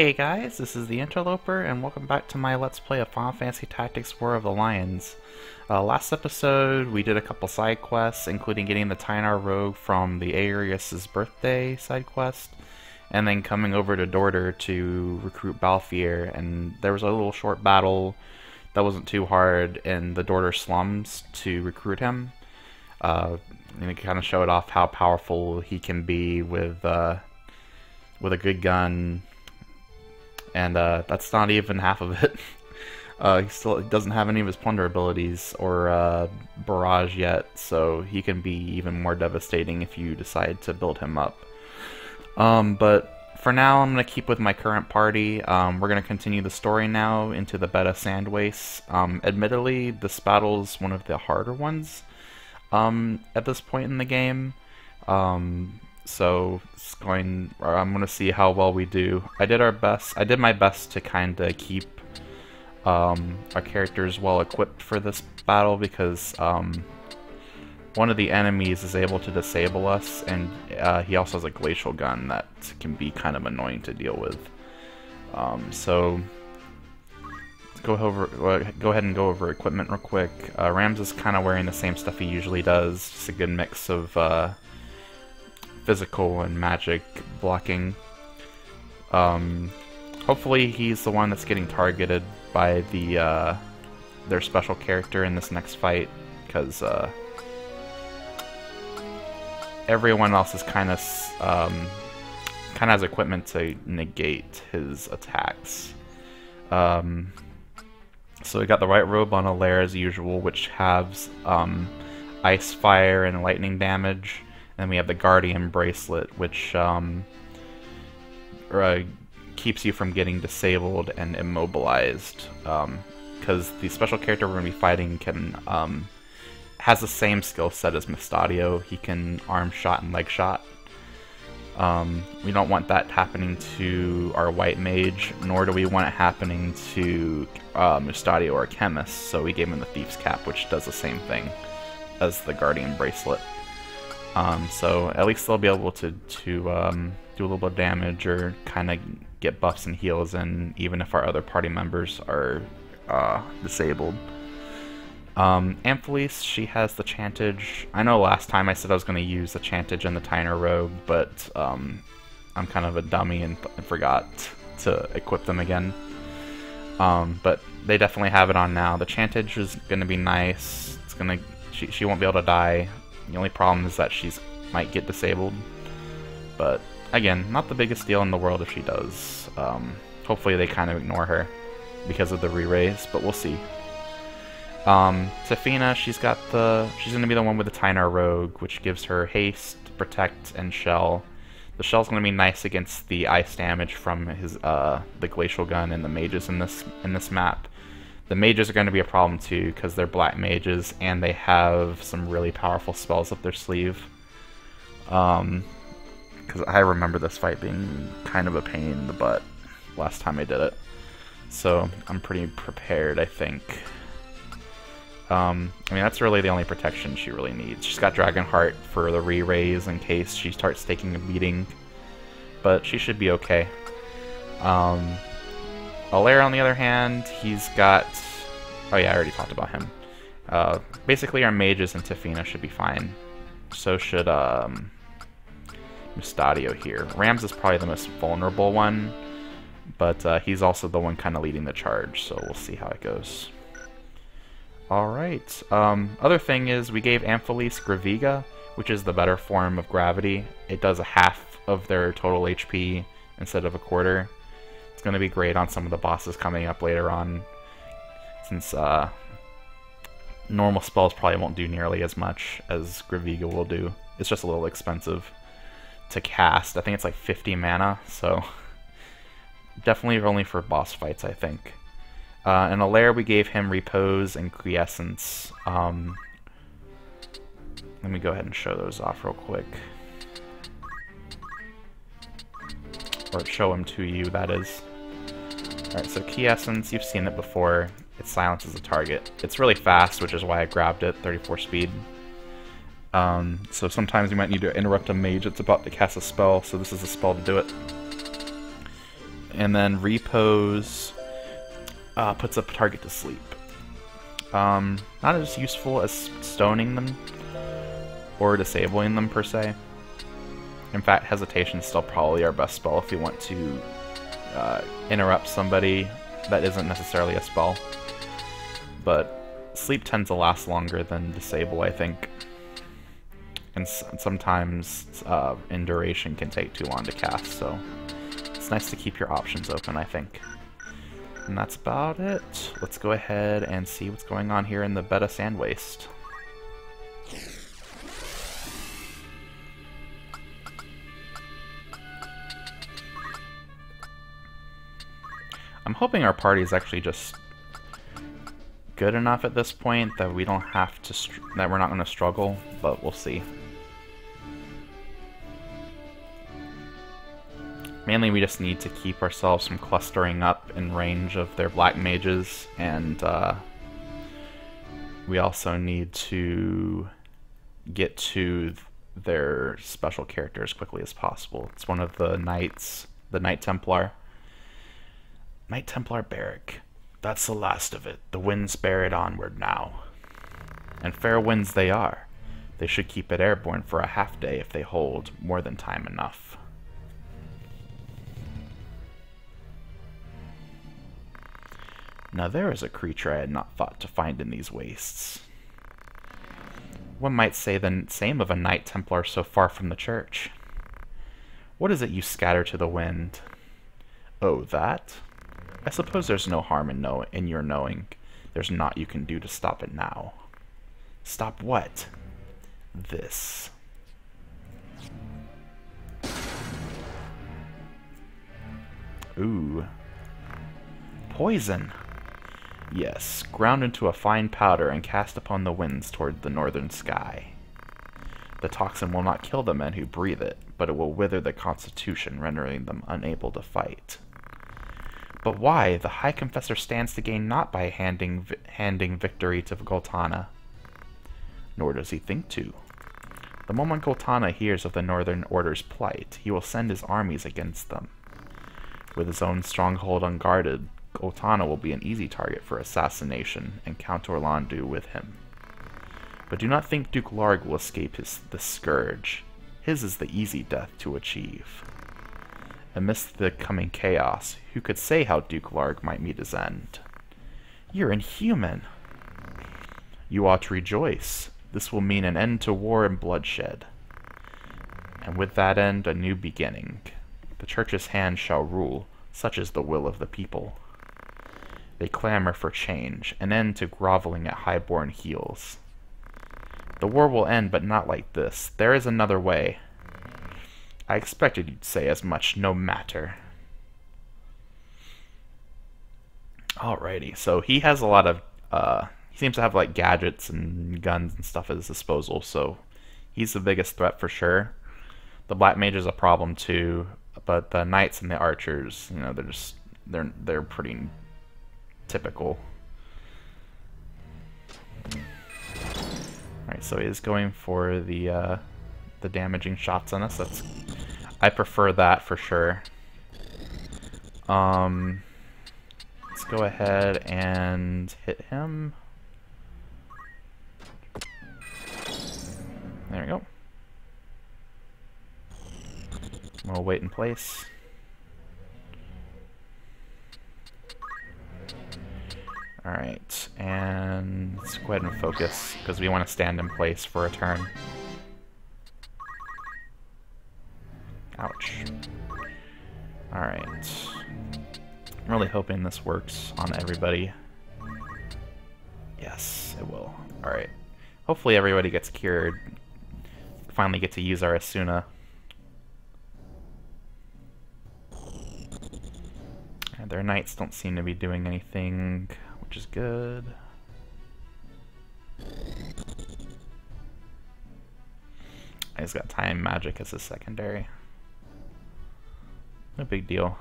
Hey guys, this is TheInterloper, and welcome back to my Let's Play of Final Fantasy Tactics War of the Lions. Last episode, we did a couple side quests, including getting the Tynar Rogue from the Arius' birthday side quest, and then coming over to Dorter to recruit Balthier, and there was a little short battle that wasn't too hard in the Dorter slums to recruit him. And it kind of showed off how powerful he can be with a good gun. And that's not even half of it. He still doesn't have any of his plunder abilities or barrage yet, so he can be even more devastating if you decide to build him up. But for now, I'm going to keep with my current party. We're going to continue the story now into the Beddha Sandwaste. Admittedly, this battle is one of the harder ones at this point in the game. So I'm going to see how well we do. I did my best to kind of keep our characters well equipped for this battle because one of the enemies is able to disable us, and he also has a glacial gun that can be kind of annoying to deal with. So go ahead and go over equipment real quick. Ramza's kind of wearing the same stuff he usually does, just a good mix of physical and magic blocking. Hopefully he's the one that's getting targeted by their special character in this next fight, because everyone else is kind of has equipment to negate his attacks. So we got the white robe on Alaire as usual, which has ice, fire, and lightning damage. And then we have the Guardian Bracelet, which keeps you from getting disabled and immobilized. Because the special character we're going to be fighting has the same skill set as Mustadio. He can arm shot and leg shot. We don't want that happening to our white mage, nor do we want it happening to Mustadio or Chemist. So we gave him the Thief's Cap, which does the same thing as the Guardian Bracelet. So at least they'll be able to do a little bit of damage or kind of get buffs and heals in, even if our other party members are disabled. Amphilis, she has the Chantage. I know last time I said I was going to use the Chantage and the Tynar Rogue, but I'm kind of a dummy and forgot to equip them again. But they definitely have it on now. The Chantage is going to be nice. She won't be able to die. The only problem is that she might get disabled, but again, not the biggest deal in the world if she does. Hopefully they kind of ignore her because of the re-raise, but we'll see. Tefina, she's going to be the one with the Tynar Rogue, which gives her haste, protect, and shell. The shell's going to be nice against the ice damage from the glacial gun and the mages in this map. The mages are going to be a problem too, because they're black mages, and they have some really powerful spells up their sleeve. Because I remember this fight being kind of a pain in the butt last time I did it. So I'm pretty prepared, I think. I mean, that's really the only protection she really needs. She's got Dragonheart for the re-raise in case she starts taking a beating, but she should be okay. Alaire, on the other hand, he's got... Oh yeah, I already talked about him. Basically, our mages and Tefina should be fine. So should Mustadio here. Ramza is probably the most vulnerable one, but he's also the one kind of leading the charge, so we'll see how it goes. Alright, other thing is we gave Amphilis Graviga, which is the better form of gravity. It does a half of their total HP instead of a quarter. It's going to be great on some of the bosses coming up later on, since normal spells probably won't do nearly as much as Graviga will do. It's just a little expensive to cast. I think it's like 50 mana, so definitely only for boss fights, I think. And Alaire, we gave him Repose and Quiescence. Let me go ahead and show those off real quick. Or show them to you, that is. Alright, so Quiescence, you've seen it before. It silences a target. It's really fast, which is why I grabbed it, 34 speed. So sometimes you might need to interrupt a mage that's about to cast a spell, so this is the spell to do it. And then repose puts a target to sleep. Not as useful as stoning them or disabling them per se. In fact, hesitation is still probably our best spell if you want to interrupt somebody that isn't necessarily a spell. But sleep tends to last longer than disable, I think. And sometimes in duration can take too long to cast, so it's nice to keep your options open, I think. And that's about it. Let's go ahead and see what's going on here in the Beddha Sandwaste. I'm hoping our party is actually just good enough at this point that we don't have to, that we're not going to struggle, but we'll see. Mainly we just need to keep ourselves from clustering up in range of their black mages, and we also need to get to their special character as quickly as possible. It's one of the knights, the Knight Templar. Knight Templar Barich. That's the last of it. The winds bear it onward now. And fair winds they are. They should keep it airborne for a half day if they hold more than time enough. Now there is a creature I had not thought to find in these wastes. One might say the same of a Knight Templar so far from the church. What is it you scatter to the wind? Oh, that? I suppose there's no harm in your knowing. There's naught you can do to stop it now. Stop what? This. Ooh. Poison. Yes, ground into a fine powder and cast upon the winds toward the northern sky. The toxin will not kill the men who breathe it, but it will wither the constitution, rendering them unable to fight. But why? The High Confessor stands to gain not by handing victory to Goltana. Nor does he think to. The moment Goltana hears of the Northern Order's plight, he will send his armies against them. With his own stronghold unguarded, Goltana will be an easy target for assassination, and Count Orlandeau with him. But do not think Duke Larg will escape the scourge. His is the easy death to achieve. Amidst the coming chaos, who could say how Duke Larg might meet his end? You're inhuman! You ought to rejoice. This will mean an end to war and bloodshed. And with that end, a new beginning. The Church's hand shall rule, such is the will of the people. They clamor for change, an end to groveling at high-born heels. The war will end, but not like this. There is another way. I expected you'd say as much, no matter. Alrighty, so he has a lot of, he seems to have like gadgets and guns and stuff at his disposal, so he's the biggest threat for sure. The Black Mage is a problem too, but the Knights and the Archers, you know, they're pretty typical. Alright, so he is going for the damaging shots on us. I prefer that for sure. Let's go ahead and hit him. There we go. We'll wait in place. Alright, and let's go ahead and focus, because we want to stand in place for a turn. Ouch. Alright. I'm really hoping this works on everybody. Yes, it will. Alright. Hopefully everybody gets cured. Finally get to use our Asuna. And their knights don't seem to be doing anything, which is good. He's got time magic as his secondary. No big deal.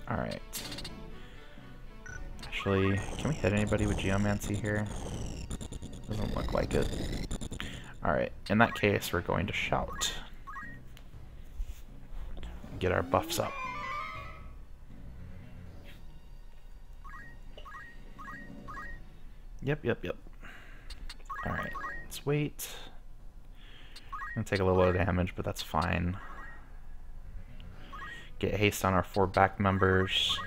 Alright. Actually, can we hit anybody with Geomancy here? Doesn't look like it. Alright, in that case, we're going to shout. Get our buffs up. Yep. Alright, let's wait. Gonna take a little damage, but that's fine. Get haste on our 4 back members.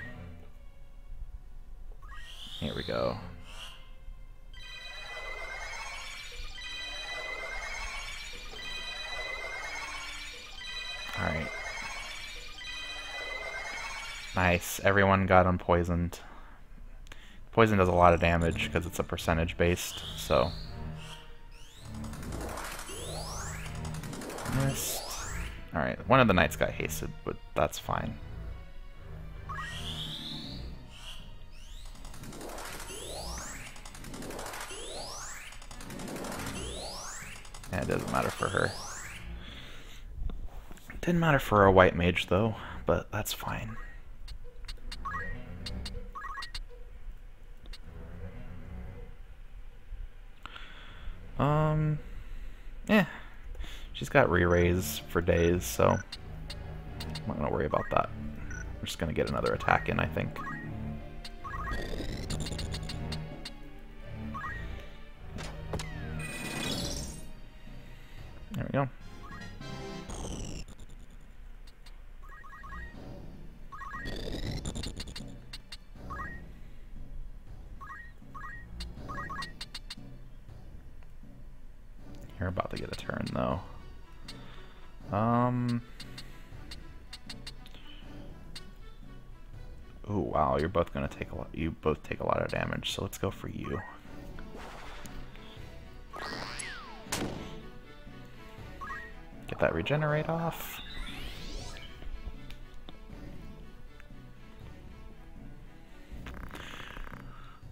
Here we go. Alright. Nice. Everyone got unpoisoned. Poison does a lot of damage because it's a percentage based, so. Missed. Alright, one of the knights got hasted, but that's fine. Yeah, it doesn't matter for her. Didn't matter for a white mage though, but that's fine. Yeah. She's got re-raise for days, so I'm not gonna worry about that. We're just gonna get another attack in, I think. There we go. You're about to get a turn, though. Oh wow, you're both gonna take a lot. You both take a lot of damage, so let's go for you. Get that regenerate off.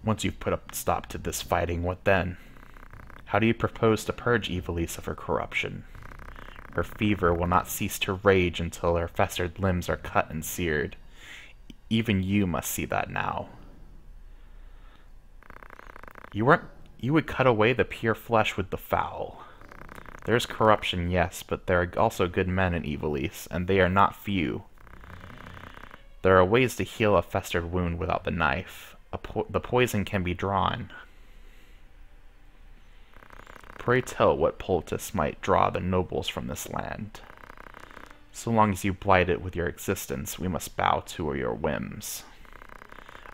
Once you've put a stop to this fighting, what then? How do you propose to purge Evilise of her corruption? Her fever will not cease to rage until her festered limbs are cut and seared. Even you must see that now. You would cut away the pure flesh with the foul. There's corruption, yes, but there are also good men in Evilise, and they are not few. There are ways to heal a festered wound without the knife. The poison can be drawn. Pray tell what poultice might draw the nobles from this land. So long as you blight it with your existence, we must bow to your whims.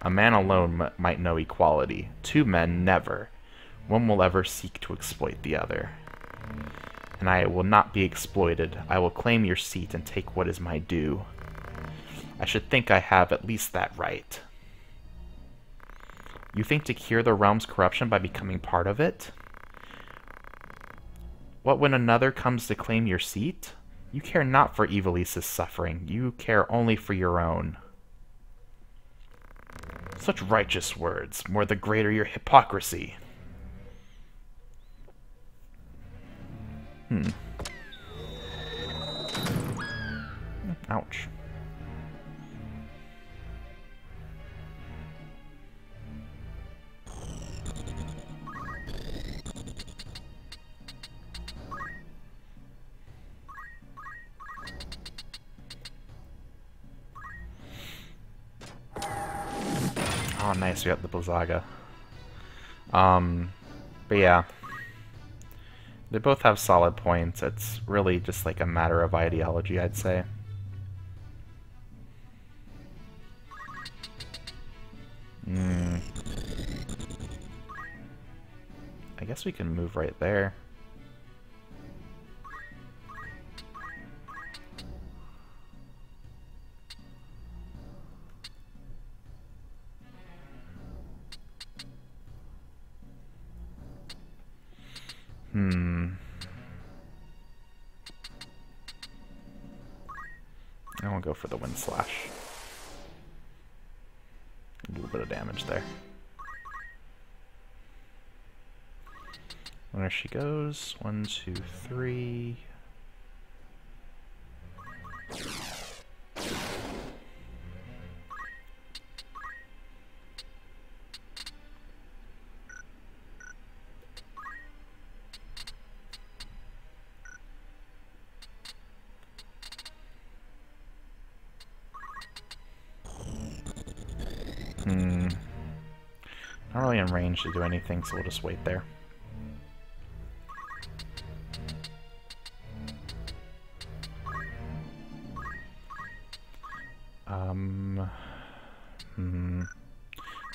A man alone might know equality. 2 men, never. One will ever seek to exploit the other. And I will not be exploited. I will claim your seat and take what is my due. I should think I have at least that right. You think to cure the realm's corruption by becoming part of it? What when another comes to claim your seat? You care not for Evilise's suffering. You care only for your own. Such righteous words, more the greater your hypocrisy. Ouch. Oh, nice, we got the Blizzaga. But yeah. They both have solid points. It's really just like a matter of ideology, I'd say. I guess we can move right there. I won't go for the Wind Slash. A little bit of damage there. There she goes. 1, 2, 3. really in range to do anything, so we'll just wait there.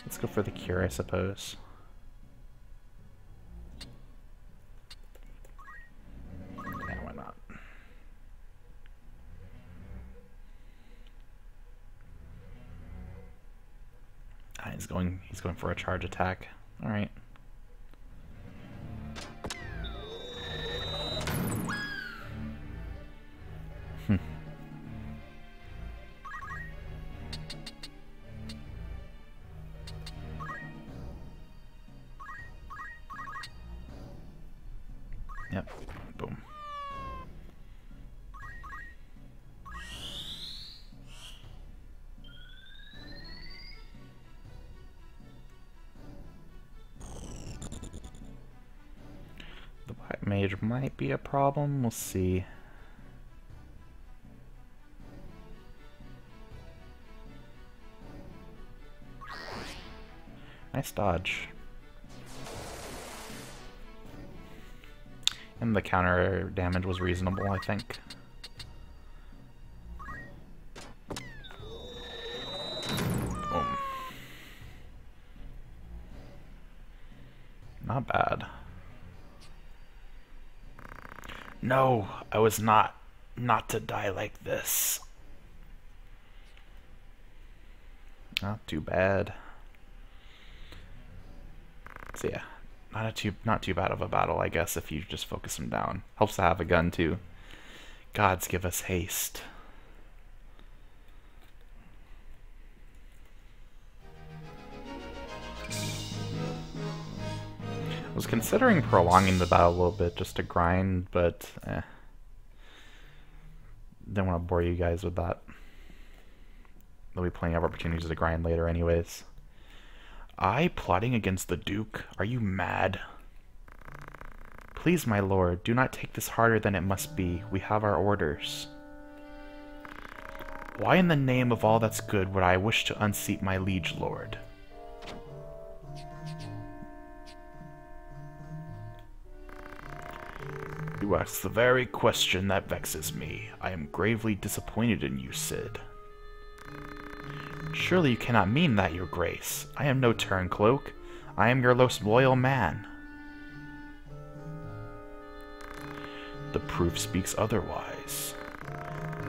Let's go for the cure, I suppose. Yeah, why not? He's going for a charge attack. All right. Yep. Boom. The Black Mage might be a problem. We'll see. Nice dodge. And the counter damage was reasonable, I think. Boom. Not bad. No, I was not to die like this. Not too bad. So yeah. Not too bad of a battle, I guess, if you just focus him down. Helps to have a gun, too. Gods give us haste. I was considering prolonging the battle a little bit just to grind, but didn't want to bore you guys with that. There'll be plenty of opportunities to grind later anyways. I plotting against the Duke? Are you mad? Please, my lord, do not take this harder than it must be. We have our orders. Why in the name of all that's good would I wish to unseat my liege lord? You ask the very question that vexes me. I am gravely disappointed in you, Cid. Surely you cannot mean that, your grace. I am no turncloak. I am your most loyal man. The proof speaks otherwise.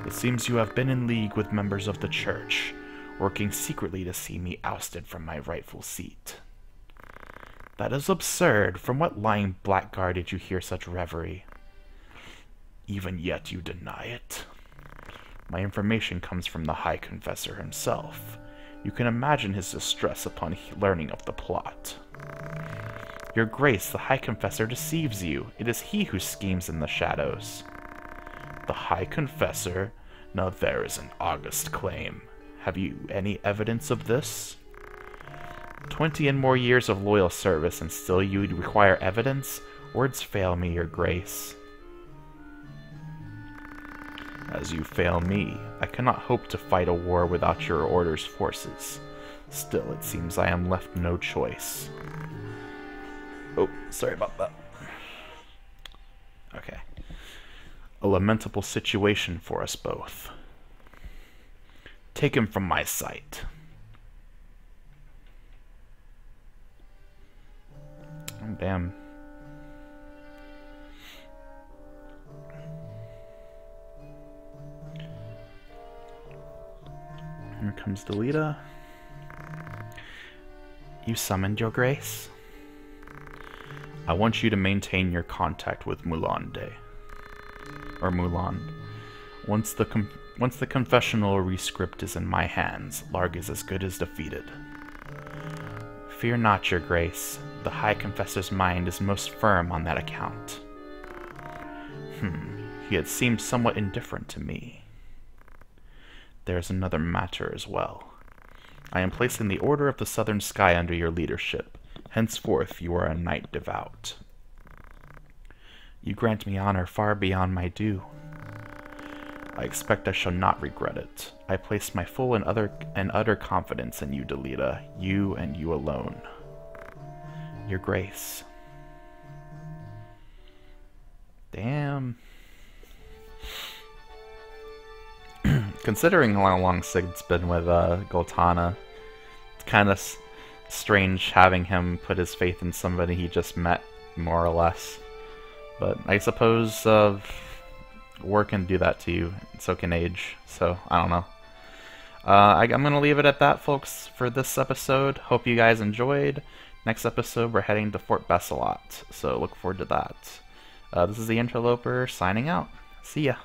It seems you have been in league with members of the church, working secretly to see me ousted from my rightful seat. That is absurd. From what lying blackguard did you hear such reverie? Even yet you deny it. My information comes from the High Confessor himself. You can imagine his distress upon learning of the plot. Your Grace, the High Confessor deceives you. It is he who schemes in the shadows. The High Confessor? Now there is an august claim. Have you any evidence of this? 20 and more years of loyal service, and still you require evidence? Words fail me, your Grace. As you fail me, I cannot hope to fight a war without your order's forces. Still, it seems I am left no choice. Oh, sorry about that. Okay. A lamentable situation for us both. Take him from my sight. Oh, damn. Here comes Delita. You summoned, your Grace? I want you to maintain your contact with Mulande. Or Mulan. Once the confessional rescript is in my hands, Larg is as good as defeated. Fear not, your Grace. The High Confessor's mind is most firm on that account. He had seemed somewhat indifferent to me. There is another matter as well. I am placing the Order of the Southern Sky under your leadership. Henceforth you are a knight devout. You grant me honor far beyond my due. I expect I shall not regret it. I place my full and utter confidence in you, Delita. You and you alone. Your Grace. Damn. Considering how long Sig's been with Goltana, it's kind of strange having him put his faith in somebody he just met, more or less. But I suppose war can do that to you, and so can age, so I don't know. I'm going to leave it at that, folks, for this episode. Hope you guys enjoyed. Next episode, we're heading to Fort Bessalot, so look forward to that. This is TheInterloper signing out. See ya.